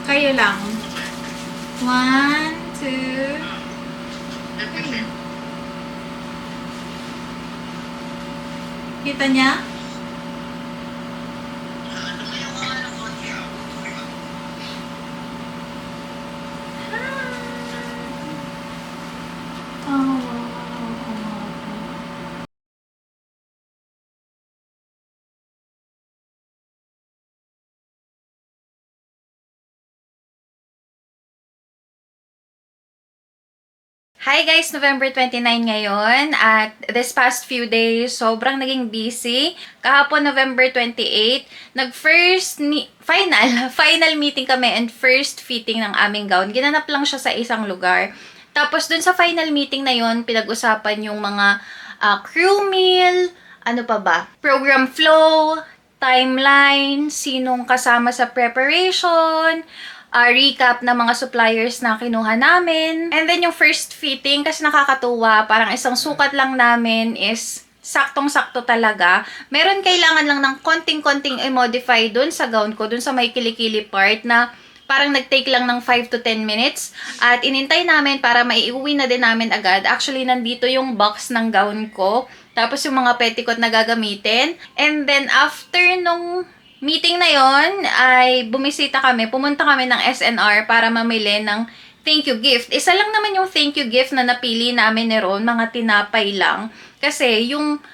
Kayo lang. 1, 2, 3. Kita niya? Hi guys! November 29 ngayon at this past few days, sobrang naging busy. Kahapon, November 28, final meeting kami and first fitting ng aming gown. Ginanap lang siya sa isang lugar. Tapos dun sa final meeting na yon, pinag-usapan yung mga crew meal, ano pa ba? Program flow, timeline, sinong kasama sa preparation, recap ng mga suppliers na kinuha namin. And then yung first fitting, kasi nakakatuwa, parang isang sukat lang namin is saktong-sakto talaga. Meron kailangan lang ng konting-konting i-modify dun sa gown ko, dun sa may kilikili part na parang nag-take lang ng 5 to 10 minutes. At inintay namin para maiuwi na din namin agad. Actually, nandito yung box ng gown ko. Tapos yung mga petticoat na gagamitin. And then after nung meeting na yon ay pumunta kami ng SNR para mamili ng thank you gift. Isa lang naman yung thank you gift na napili namin ni Ron, mga tinapay lang. Kasi yung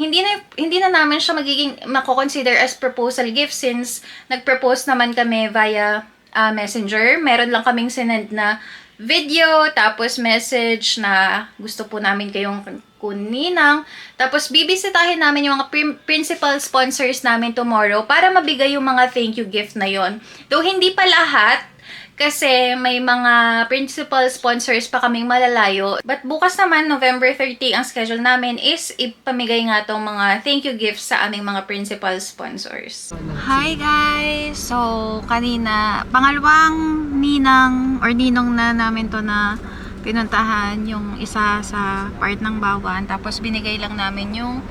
hindi na namin siya mako-consider as proposal gift since nag-propose naman kami via messenger. Meron lang kaming sinend na video, tapos message na gusto po namin kayong kuninang. Tapos bibisitahin namin yung mga principal sponsors namin tomorrow para mabigay yung mga thank you gift na yon. Though hindi pa lahat, kasi may mga principal sponsors pa kaming malalayo. But bukas naman, November 30, ang schedule namin is ipamigay nga tong mga thank you gifts sa aming mga principal sponsors. Hi guys! So, kanina, pangalawang ninong na namin to na pinuntahan, yung isa sa part ng Bawan. Tapos binigay lang namin yung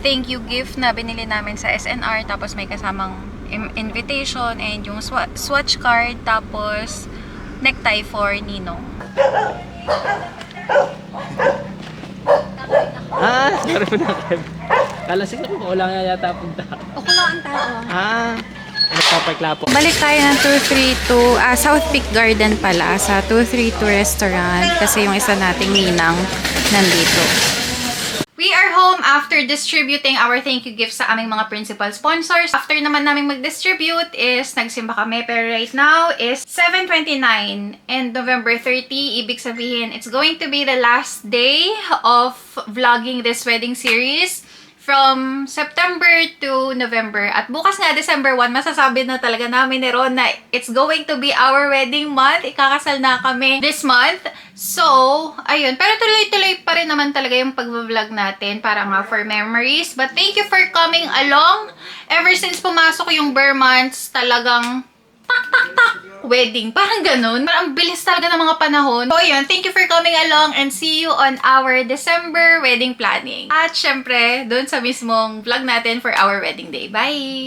thank you gift na binili namin sa SNR. Tapos may kasamang invitation and yung swatch card, tapos necktie for Ninong. Sorry po na. Kala siguro ko wala nga yata punta. Ako lang ang tao. Nagpapaklapo. Balik tayo ng 232, South Peak Garden pala, sa 232 restaurant kasi yung isa nating ninang nandito. We are home after distributing our thank you gifts sa aming mga principal sponsors. After naman namin mag-distribute is nagsimba kami, pero right now is 7:29 and November 30. Ibig sabihin, it's going to be the last day of vlogging this wedding series from September to November. At bukas nga, December 1, masasabi na talaga namin ni Ron na it's going to be our wedding month. Ikakasal na kami this month. So, ayun. Pero tuloy-tuloy pa rin naman talaga yung pag-vlog natin para nga for memories. But thank you for coming along. Ever since pumasok yung Burr months, talagang wedding. Parang ganun. Parang bilis talaga ng mga panahon. So, yun. Thank you for coming along and see you on our December wedding planning. At syempre, doon sa mismong vlog natin for our wedding day. Bye!